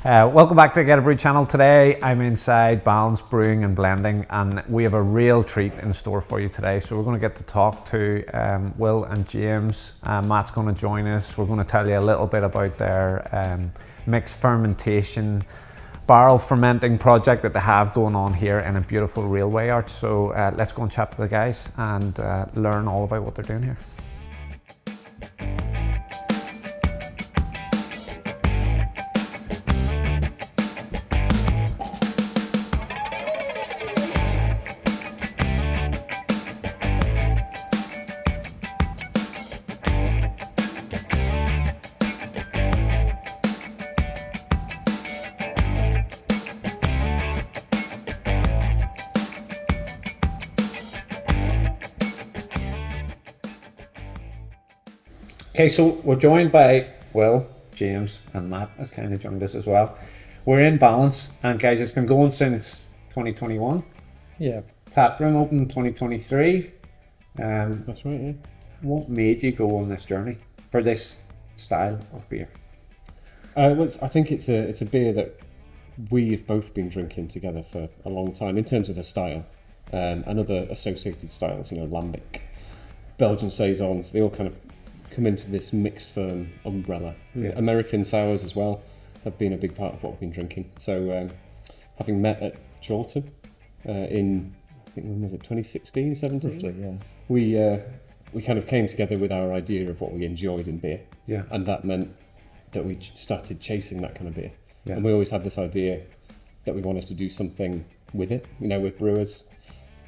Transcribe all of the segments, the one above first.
Welcome back to the Get a Brew channel. Today I'm inside Balance Brewing and Blending, and we have a real treat in store for you today. So we're going to get to talk to Will and James. Matt's going to join us. We're going to tell you a little bit about their mixed fermentation barrel fermenting project that they have going on here in a beautiful railway arch. So let's go and chat to the guys and learn all about what they're doing here. Okay, so we're joined by Will, James, and Matt has kind of joined us as well. We're in Balance, and guys, it's been going since 2021. Yeah. Tap room opened 2023. That's right, yeah. What made you go on this journey for this style of beer? I think it's a beer that we've both been drinking together for a long time in terms of a style, and other associated styles, lambic, Belgian saisons, they all kind of come into this mixed firm umbrella. Yeah. American sours as well have been a big part of what we've been drinking. So having met at Jolton in, I think, when was it, 2016, 17? Roughly, yeah. We kind of came together with our idea of what we enjoyed in beer. Yeah. And that meant that we started chasing that kind of beer. Yeah. And we always had this idea that we wanted to do something with it. With brewers,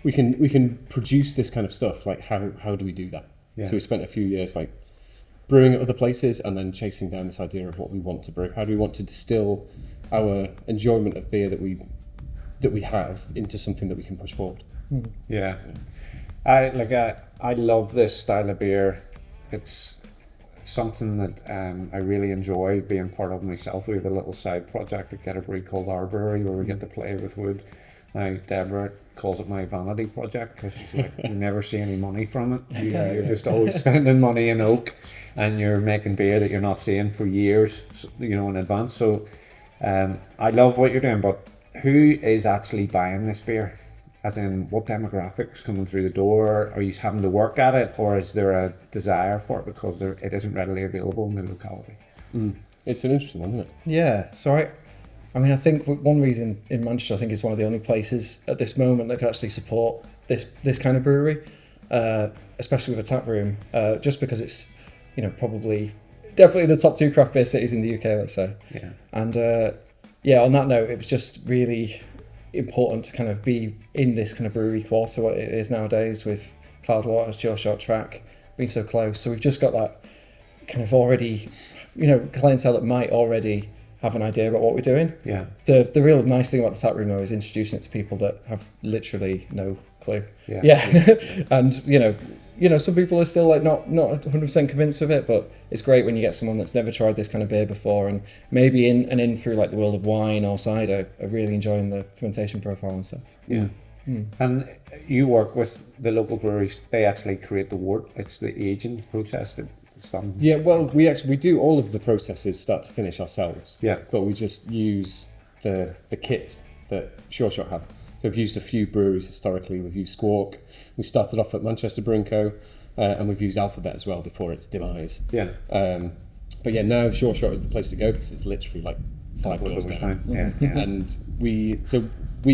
we can produce this kind of stuff. Like how do we do that? Yeah. So we spent a few years like brewing at other places and then chasing down this idea of what we want to brew. How do we want to distill our enjoyment of beer that we have into something that we can push forward? Yeah. I love this style of beer. It's something that I really enjoy being part of myself. We have a little side project at Get a Brew called Our Brewery, where we get to play with wood. Now Deborah calls it my vanity project because it's like you never see any money from it. You're just always spending money in oak, and you're making beer that you're not seeing for years, in advance. So I love what you're doing, but who is actually buying this beer? As in, what demographics coming through the door? Are you having to work at it, or is there a desire for it because it isn't readily available in the locality? It's an interesting one, isn't it? Yeah, so I think one reason in Manchester, I think it's one of the only places at this moment that could actually support this kind of brewery, especially with a tap room, just because it's, probably definitely the top 2 craft beer cities in the UK, let's say. Yeah. And on that note, it was just really important to kind of be in this kind of brewery quarter, what it is nowadays, with Cloudwater's Joe Short Track being so close. So we've just got that kind of already, clientele that might already have an idea about what we're doing. Yeah. The real nice thing about the tap room though is introducing it to people that have literally no clue. Yeah. And some people are still like not 100% convinced with it, but it's great when you get someone that's never tried this kind of beer before and maybe in through like the world of wine or cider are really enjoying the fermentation profile and stuff. Yeah. And you work with the local breweries. They actually create the wort. It's the aging process that it's done. Yeah, well, we do all of the processes start to finish ourselves. Yeah. But we just use the kit that Sure Shot have. So we've used a few breweries historically. We've used Squawk. We started off at Manchester Brewing Co. And we've used Alphabet as well before its demise. Yeah. But yeah, now Sure Shot is the place to go because it's literally like 5 doors down. Yeah. And we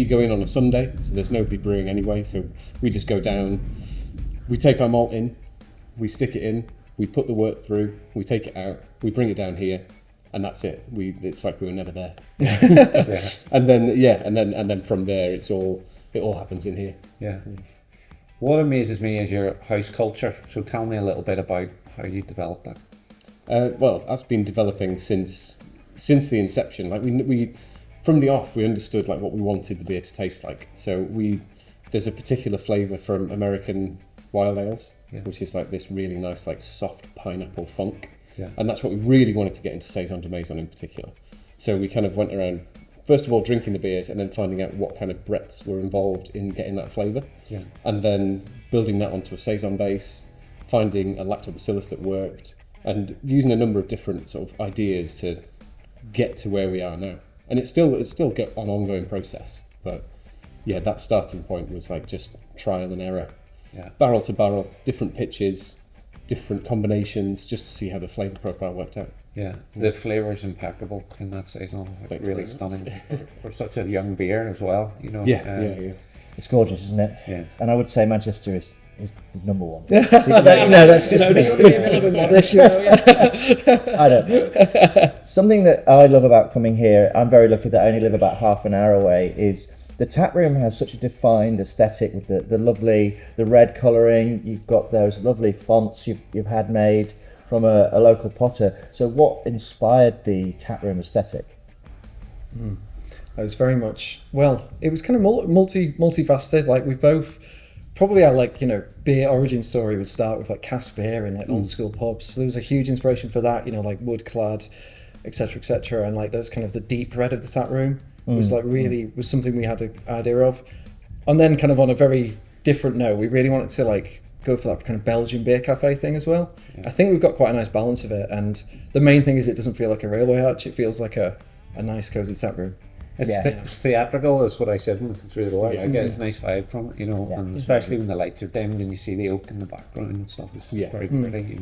go in on a Sunday, so there's nobody brewing anyway. So we just go down, we take our malt in, we stick it in, we put the wort through, we take it out, we bring it down here, and that's it. It's like we were never there. Yeah. And then from there it all happens in here. Yeah. What amazes me is your house culture. So tell me a little bit about how you developed that. Well, that's been developing since the inception. Like we from the off, we understood like what we wanted the beer to taste like. So there's a particular flavour from American wild ales, which is like this really nice, like soft pineapple funk. Yeah. And that's what we really wanted to get into Saison de Maison in particular. So we kind of went around, first of all, drinking the beers and then finding out what kind of breadths were involved in getting that flavour. Yeah. And then building that onto a Saison base, finding a lactobacillus that worked, and using a number of different sort of ideas to get to where we are now. and it's still an ongoing process. But yeah, that starting point was like just trial and error, barrel to barrel, different pitches, different combinations, just to see how the flavour profile worked out. Yeah, the flavour is impeccable in that saison. Like really stunning for such a young beer as well. You know. Yeah. It's gorgeous, isn't it? Yeah. And I would say Manchester is the number one. That's just I don't. Something that I love about coming here, I'm very lucky that I only live about half an hour away, is the tap room has such a defined aesthetic with the red colouring. You've got those lovely fonts you've had made from a local potter. So what inspired the tap room aesthetic? I was very much, well, it was kind of multifaceted. Like we both, probably our beer origin story would start with like cask beer and like old school pubs. So there was a huge inspiration for that, like wood clad, etc. And like those kind of the deep red of the tap room was like really was something we had an idea of. And then kind of on a very different note, we really wanted to like go for that kind of Belgian beer cafe thing as well. I think we've got quite a nice balance of it. And the main thing is it doesn't feel like a railway arch. It feels like a nice cozy tap room. It's theatrical, is what I said when through the door. I get a nice vibe from it, and especially when the lights are dimmed and you see the oak in the background and stuff. It's very pretty,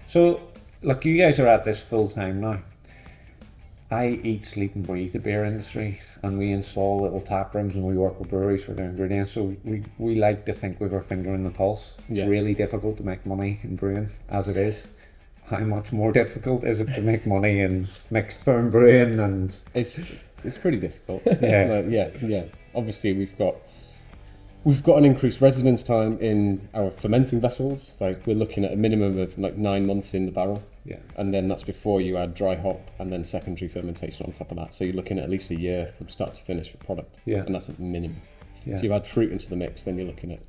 So, look, you guys are at this full time now. I eat, sleep and breathe the beer industry, and we install little tap rooms and we work with breweries for their ingredients, so we like to think we've our finger in the pulse. It's really difficult to make money in brewing as it is. How much more difficult is it to make money in mixed firm brewing? And it's pretty difficult. Yeah. Obviously, we've got an increased residence time in our fermenting vessels. Like we're looking at a minimum of like 9 months in the barrel. Yeah. And then that's before you add dry hop and then secondary fermentation on top of that. So you're looking at least a year from start to finish for product. Yeah. And that's at minimum. Yeah. If you add fruit into the mix, then you're looking at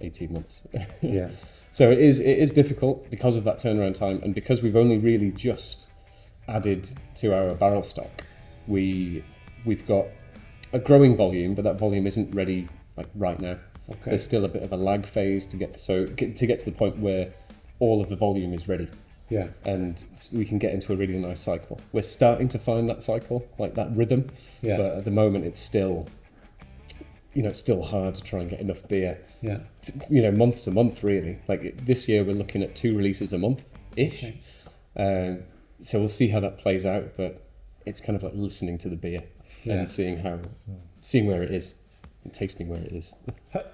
18 months. Yeah. So it is difficult because of that turnaround time, and because we've only really just added to our barrel stock. We've got a growing volume, but that volume isn't ready like right now. Okay. There's still a bit of a lag phase to get to the point where all of the volume is ready. Yeah. And we can get into a really nice cycle. We're starting to find that cycle, like that rhythm. Yeah. But at the moment, it's still, it's still hard to try and get enough beer. Yeah. Month to month, really. Like this year, we're looking at 2 releases a month-ish. Okay. So we'll see how that plays out, but it's kind of like listening to the beer and seeing where it is and tasting where it is.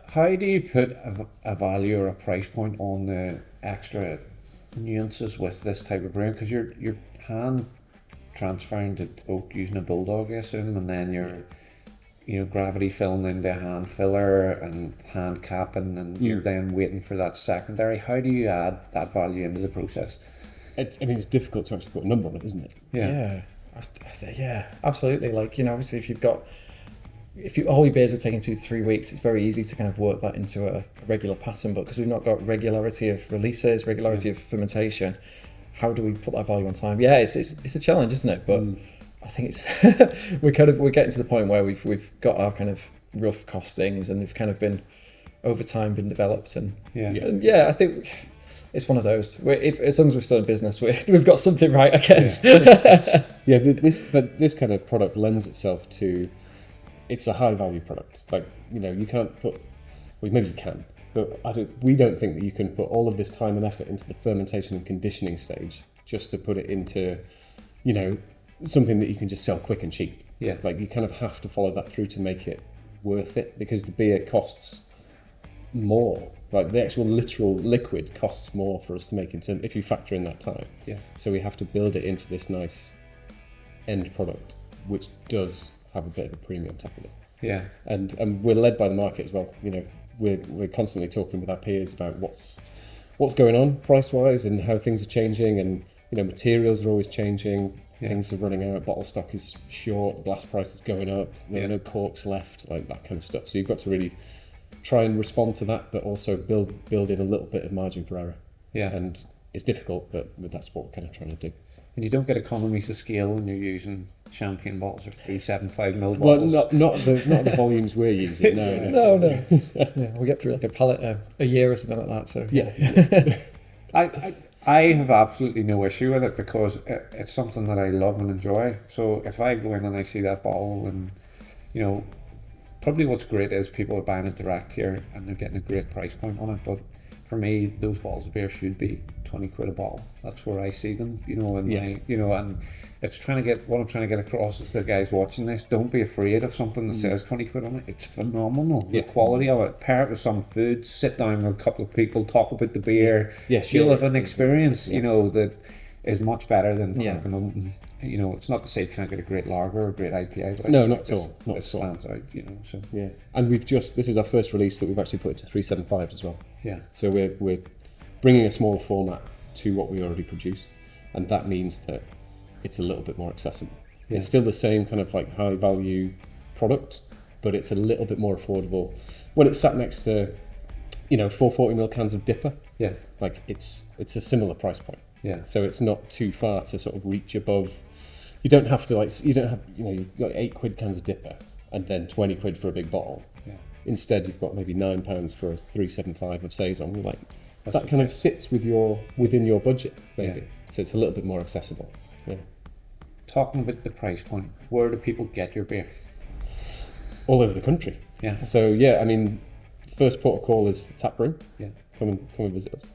How do you put a value or a price point on the extra nuances with this type of brewing? Because you're hand transferring to oak using a bulldog, I assume, and then you're gravity filling into a hand filler and hand capping, and you're then waiting for that secondary. How do you add that value into the process? It's difficult to actually put a number on it, isn't it? Yeah, absolutely. Like, obviously if all your beers are taking 2 to 3 weeks, it's very easy to kind of work that into a regular pattern. But because we've not got regularity of releases, regularity of fermentation, how do we put that value on time? Yeah, it's a challenge, isn't it? But I think it's we're getting to the point where we've got our kind of rough costings, and they've kind of been over time been developed, and I think it's one of those. As long as we're still in business, we've got something right, I guess. Yeah, but this kind of product lends itself to. It's a high value product. Like you can't put. Well, maybe you can, but we don't think that you can put all of this time and effort into the fermentation and conditioning stage just to put it into, something that you can just sell quick and cheap. Yeah. Like you kind of have to follow that through to make it worth it, because the beer costs more. Like the actual literal liquid costs more for us to make if you factor in that time. Yeah. So we have to build it into this nice end product, which does have a bit of a premium on top of it. Yeah. And we're led by the market as well. We're constantly talking with our peers about what's going on price wise and how things are changing, and materials are always changing. Yeah. Things are running out. Bottle stock is short. Glass price is going up. There are no corks left. Like that kind of stuff. So you've got to really try and respond to that, but also build in a little bit of margin for error. Yeah. And it's difficult, but that's what we're kind of trying to do. And you don't get economies of scale when you're using champagne bottles or 375ml bottles. Well, not the volumes we're using. No. Yeah, we get through like a pallet a year or something like that. So yeah. I have absolutely no issue with it because it's something that I love and enjoy. So if I go in and I see that bottle, and you know, probably what's great is people are buying it direct here and they're getting a great price point on it. But for me, those bottles of beer should be 20 quid a bottle. That's where I see them, you know, and and it's trying to get, what I'm trying to get across is the guys watching this, don't be afraid of something that says 20 quid on it. It's phenomenal. The quality of it. Pair it with some food, sit down with a couple of people, talk about the beer. Yes, you'll yeah. have an experience, you know, that is much better than Yeah. you know, it's not to say you can't get a great lager or a great IPA, but No, I just not think at all, not it at all. stands out, you know. So Yeah, and this is our first release that we've actually put into 375s as well. yeah, So we're bringing a smaller format to what we already produce, and that means that it's a little bit more accessible. Yeah. It's still the same kind of like high value product, but it's a little bit more affordable. When it's sat next to, you know, 440ml cans of Dipper, yeah, like it's a similar price point. yeah, So it's not too far to sort of reach above. You don't have to you don't have, you know, you've got 8 quid cans of Dipper and then 20 quid for a big bottle. yeah. Instead, you've got maybe £9 for a 375 of Saison. You're like, That's that kind of sits within your budget, maybe. Yeah. So it's a little bit more accessible. Yeah. Talking about the price point, where do people get your beer? All over the country. Yeah, So yeah, I mean, first port of call is the tap room. yeah, Come and visit us.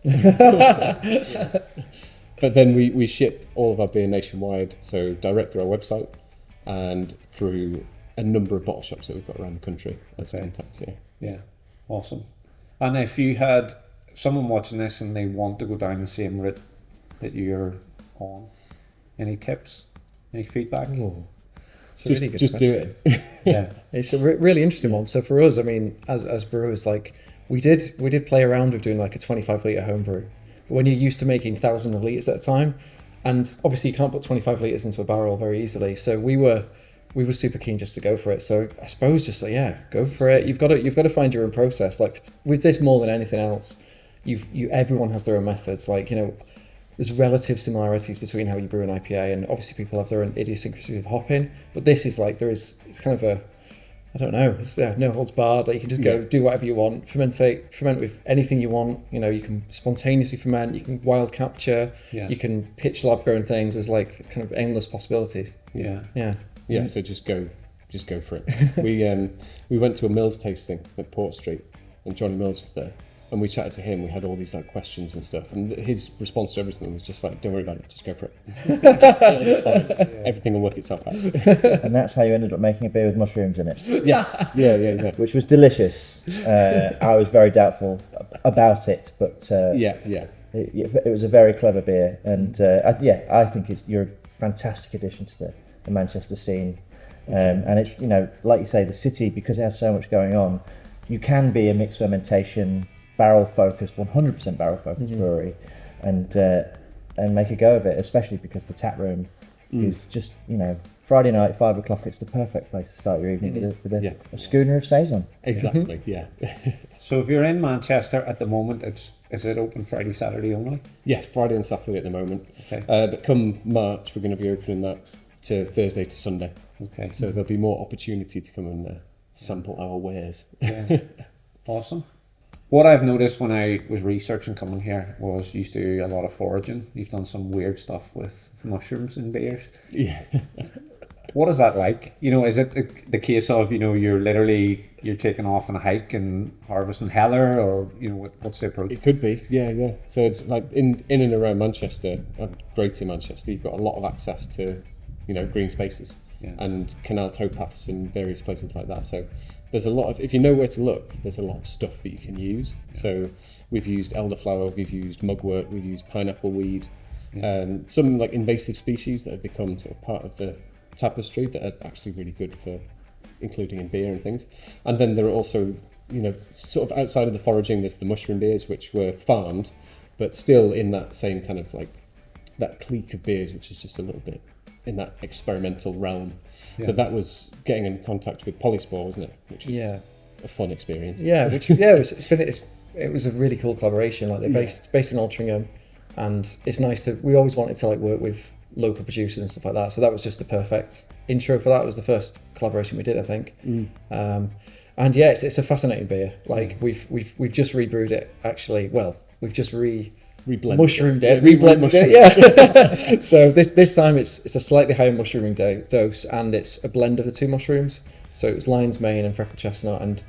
But then we ship all of our beer nationwide, so direct through our website and through a number of bottle shops that we've got around the country as Okay. contacts. Yeah. yeah. Awesome. And if you had someone watching this and they want to go down the same route that you're on, any tips? Any feedback? It's a really good Just do question. it. Yeah, It's a really interesting one. So for us, I mean, as brewers, like we did play around with doing like a 25-litre homebrew. But when you're used to making thousands of litres at a time, and obviously you can't put 25 litres into a barrel very easily. So we were super keen just to go for it. So I suppose just go for it. You've got to find your own process. Like with this more than anything else, everyone has their own methods. Like, you know, there's relative similarities between how you brew an IPA, and obviously people have their own idiosyncrasies of hopping. But this is like it's kind of a, I don't know, it's no holds barred. Like you can just go do whatever you want, ferment with anything you want. You know, you can spontaneously ferment, you can wild capture, Yeah. you can pitch lab grown things. There's like kind of endless possibilities. yeah, Yeah. Yeah, so just go for it. We went to a Mills tasting at Port Street, and Johnny Mills was there, and we chatted to him. We had all these like questions and stuff, and his response to everything was just like, "Don't worry about it, just go for it. It'll be fine. Everything will work itself out." And that's how you ended up making a beer with mushrooms in it, Yes, yeah. which was delicious. I was very doubtful about it, but Yeah. it was a very clever beer, and I think you're a fantastic addition to the Manchester scene. And it's, you know, like you say, the city, because it has so much going on, you can be a mixed fermentation, barrel focused, 100% barrel focused brewery, and make a go of it, especially because the tap room is just, you know, Friday night, 5 o'clock, it's the perfect place to start your evening with a schooner of Saison. Exactly. Yeah. So if you're in Manchester at the moment, is it open Friday, Saturday only? Yes, Friday and Saturday at the moment. Okay. But come March, we're going to be opening that to Thursday to Sunday. Okay. So there'll be more opportunity to come and sample our wares. Yeah. Awesome. What I've noticed when I was researching coming here was you used to do a lot of foraging. You've done some weird stuff with mushrooms and beers. Yeah. What is that like? You know, is it the case of, you know, you're taking off on a hike and harvesting heller, or, you know, what's the approach? It could be, yeah. So it's like in and around Manchester, Greater Manchester, you've got a lot of access to, you know, green spaces and canal towpaths in various places like that. So there's a lot of, if you know where to look, there's a lot of stuff that you can use. So we've used elderflower, we've used mugwort, we've used pineapple weed, some like invasive species that have become sort of part of the tapestry that are actually really good for including in beer and things. And then there are also, you know, sort of outside of the foraging, there's the mushroom beers, which were farmed, but still in that same kind of like that clique of beers, which is just a little bit in that experimental realm. So that was getting in contact with Polyspore, wasn't it? Which was a fun experience. Yeah, it was a really cool collaboration. Like they're based in Altrincham, and it's nice to. We always wanted to like work with local producers and stuff like that. So that was just the perfect intro for that. It was the first collaboration we did, I think. And yeah, it's a fascinating beer. Like we've just rebrewed it actually. Well, we've just reblended mushroomed it, Yeah, reblended it. Yeah. So this time it's a slightly higher mushrooming dose, and it's a blend of the two mushrooms. So it was lion's mane and freckled chestnut, and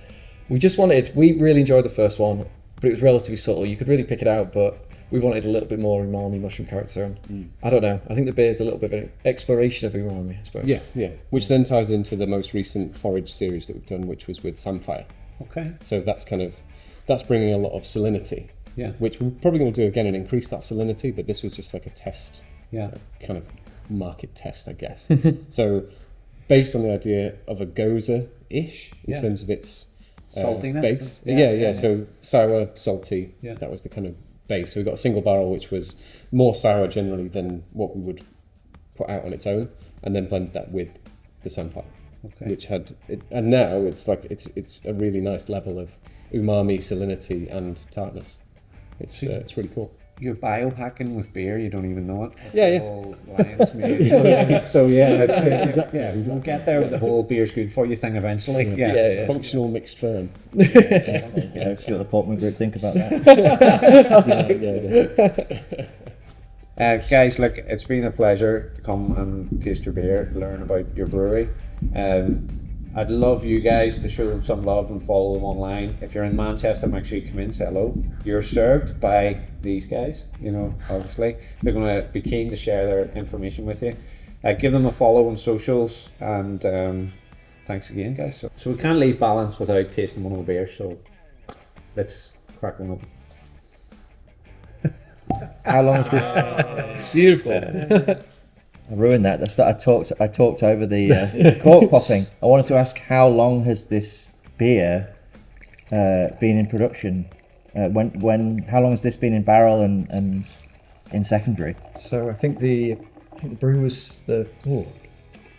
we really enjoyed the first one, but it was relatively subtle. You could really pick it out, but we wanted a little bit more umami mushroom character. And I don't know. I think the beer is a little bit of an exploration of umami, I suppose. Yeah. Which then ties into the most recent forage series that we've done, which was with Samphire. Okay. So that's bringing a lot of salinity. Yeah. Which we're probably going to do again and increase that salinity, but this was just like a test. Yeah. Kind of market test, I guess. So based on the idea of a goza-ish in terms of its saltiness. Base. Yeah. Yeah. So sour, salty. Yeah. That was the kind of base. So we got a single barrel, which was more sour generally than what we would put out on its own, and then blended that with the Samphire, which had it, and now it's like it's a really nice level of umami, salinity, and tartness. It's really cool. You're biohacking with beer, you don't even know it. Yeah. Whole lion's mane. So exactly. We'll get there with the whole beer's good for you thing eventually. Yeah. Functional mixed firm. See what the Portman Group think about that. Guys, look, it's been a pleasure to come and taste your beer, learn about your brewery. I'd love you guys to show them some love and follow them online. If you're in Manchester, make sure you come in, say hello. You're served by these guys, obviously. They're going to be keen to share their information with you. Give them a follow on socials, and thanks again, guys. So we can't leave Balance without tasting one of the beers, so let's crack one open. How long is this? Beautiful. I ruined that. I talked over the cork popping. I wanted to ask, how long has this beer been in production? How long has this been in barrel and in secondary? So I think the brew was the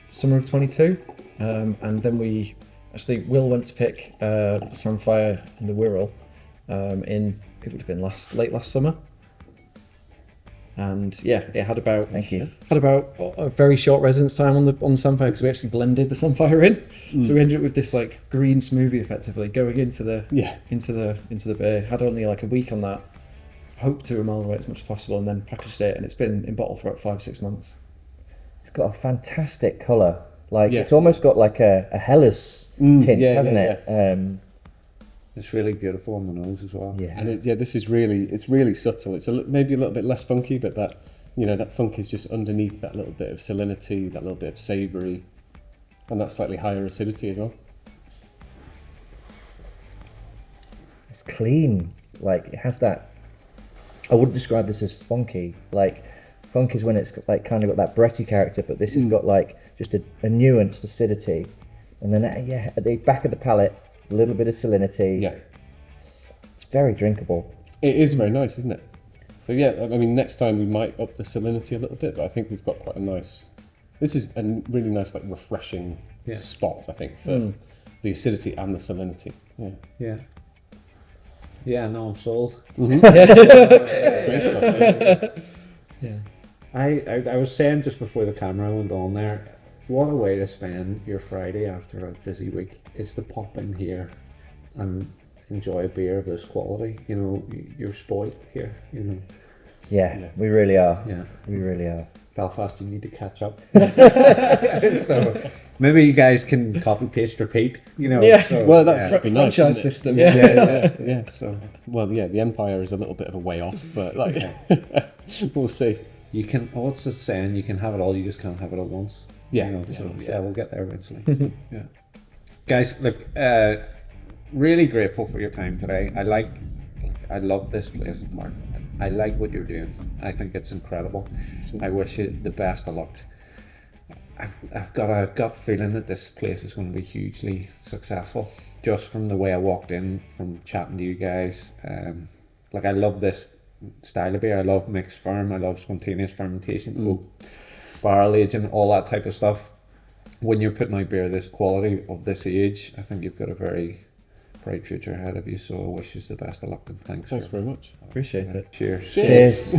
summer of 22, and then Will went to pick the Samphire and the Wirral it would have been late last summer. And it had about a very short residence time on the Samphire, because we actually blended the Samphire in. So we ended up with this like green smoothie effectively going into the beer. Had only like a week on that. Hoped to ameliorate as much as possible, and then packaged it, and it's been in bottle for about 5-6 months. It's got a fantastic colour. It's almost got like a Helles tint, hasn't it? It's really beautiful on the nose as well. Yeah. And it's really subtle. It's maybe a little bit less funky, but that funk is just underneath that little bit of salinity, that little bit of savoury, and that slightly higher acidity as well. It's clean. It has that. I wouldn't describe this as funky. Funk is when it's kind of got that Bretty character, but this has got just a nuanced acidity, and then at the back of the palate, a little bit of salinity. Yeah. It's very drinkable. It is very nice, isn't it? So next time we might up the salinity a little bit, but I think we've got quite a nice. This is a really nice, refreshing spot, I think, for the acidity and the salinity. Yeah. Yeah, no, I'm sold. Great stuff. Yeah. I was saying just before the camera went on there, what a way to spend your Friday after a busy week is to pop in here and enjoy a beer of this quality. You're spoiled here. Yeah, we really are. Yeah, we really are. Belfast, you need to catch up. So maybe you guys can copy paste repeat. Yeah. So, well, that'd be nice. Franchise system. Yeah. So the Empire is a little bit of a way off, but we'll see. You can. What's the saying? You can have it all. You just can't have it at once. Yeah. We'll get there eventually. Yeah. Guys, look, really grateful for your time today. I love this place in Mark. I like what you're doing. I think it's incredible. I wish you the best of luck. I've got a gut feeling that this place is going to be hugely successful, just from the way I walked in, from chatting to you guys. I love this style of beer. I love mixed ferm. I love spontaneous fermentation, barrel aging, all that type of stuff. When you're putting out beer this quality of this age, I think you've got a very bright future ahead of you. So I wish you the best of luck, and thanks very much. Appreciate it. Cheers. Cheers.